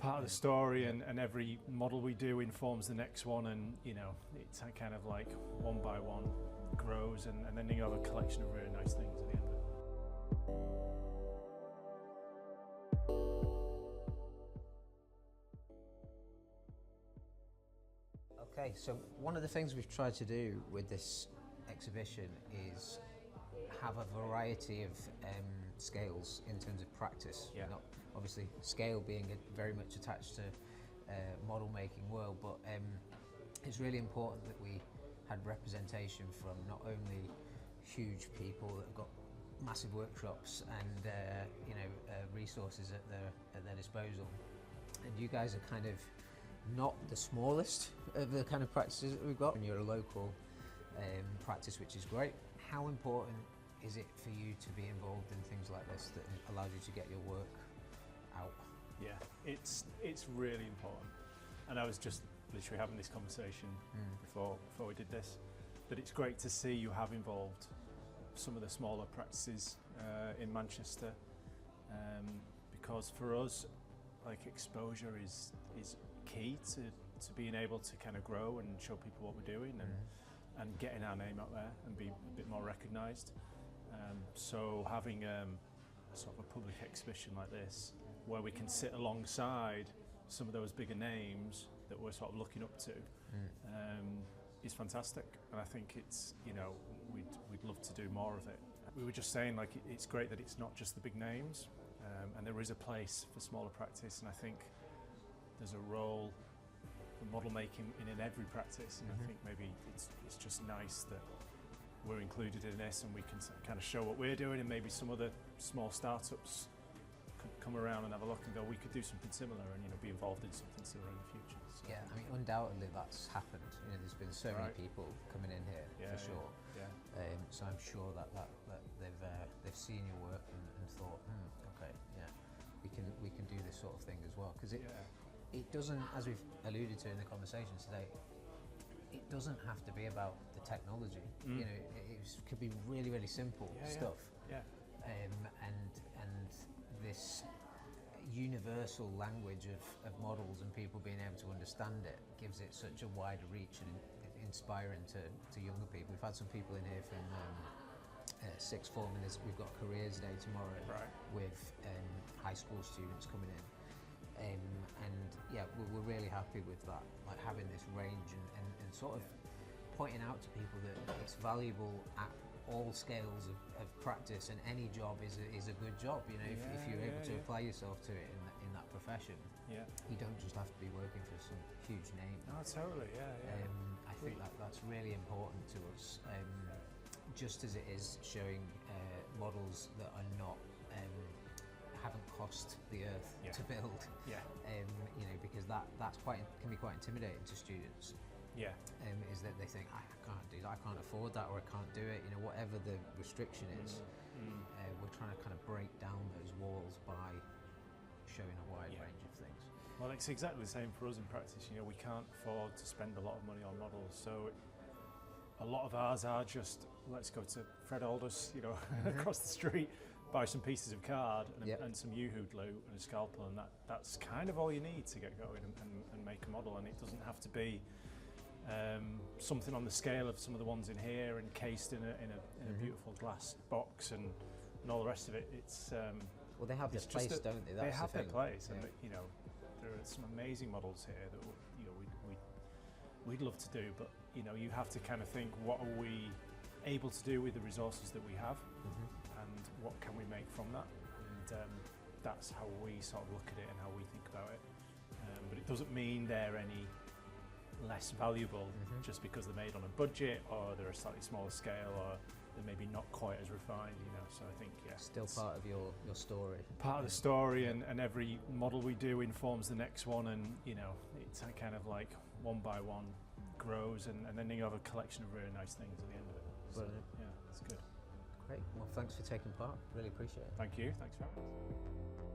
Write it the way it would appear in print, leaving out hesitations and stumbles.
part of the story, and every model we do informs the next one, and you know, it's kind of like one by one grows, and then you have a collection of really nice things at the end of it. Okay, so one of the things we've tried to do with this exhibition is have a variety of scales in terms of practice. Yeah. Not, obviously, scale being very much attached to model making world, but it's really important that we had representation from not only huge people that have got massive workshops and resources at their disposal, and you guys are kind of not the smallest of the kind of practices that we've got, and you're a local practice, which is great. How important is it for you to be involved in things like this that allows you to get your work out? Yeah, it's really important, and I was just literally having this conversation before we did this, that it's great to see you have involved some of the smaller practices in Manchester, because for us, like, exposure is key to being able to kind of grow and show people what we're doing, and getting our name out there and be a bit more recognised. So having sort of a public exhibition like this, where we can sit alongside some of those bigger names that we're sort of looking up to, is fantastic. And I think it's, you know, we'd love to do more of it. We were just saying, like, it's great that it's not just the big names, and there is a place for smaller practice, and I think there's a role for model making in every practice, and I think maybe it's just nice that we're included in this, and we can kind of show what we're doing, and maybe some other small startups could come around and have a look and go, we could do something similar, and, you know, be involved in something similar in the future. So, yeah, I mean, undoubtedly that's happened. You know, there's been so many people coming in here, for sure. Yeah. So I'm sure that they've seen your work and thought, okay, yeah, we can do this sort of thing as well, because it doesn't, as we've alluded to in the conversation today, it doesn't have to be about the technology. You know, it could be really, really simple stuff. Yeah. And this universal language of models and people being able to understand it gives it such a wide reach and inspiring to younger people. We've had some people in here from sixth form, and we've got careers day tomorrow with high school students coming in. And yeah, we're really happy with that, like having this range and sort of pointing out to people that it's valuable at all scales of practice, and any job is a good job. You know, if you're able to apply yourself to it in that profession, you don't just have to be working for some huge name. Oh, totally, I think that's really important to us, just as it is showing models that are not haven't cost the earth to build. You know, because that's can be quite intimidating to students. Is that they think, I can't do that, I can't afford that, or I can't do it. You know, whatever the restriction is, we're trying to kind of break down those walls by showing a wide range of things. Well, it's exactly the same for us in practice. You know, we can't afford to spend a lot of money on models, so a lot of ours are just, let's go to Fred Aldous, you know, across the street, buy some pieces of card and some Yoo-hoo glue and a scalpel, and that's kind of all you need to get going and make a model. And it doesn't have to be something on the scale of some of the ones in here, encased in a beautiful glass box and all the rest of it. It's well, they have their place, don't they? They have their place, and you know, there are some amazing models here that, you know, we'd love to do, but you know, you have to kind of think, what are we able to do with the resources that we have, and what can we make from that? And that's how we sort of look at it and how we think about it. But it doesn't mean they're any less valuable just because they're made on a budget, or they're a slightly smaller scale, or they're maybe not quite as refined, you know. So I think, still part of your story. Part of the story, and every model we do informs the next one, and you know, it's kind of like one by one grows, and then you have a collection of really nice things at the end of it. Brilliant. So, yeah, it's good. Great. Well, thanks for taking part. Really appreciate it. Thank you. Thanks for having us.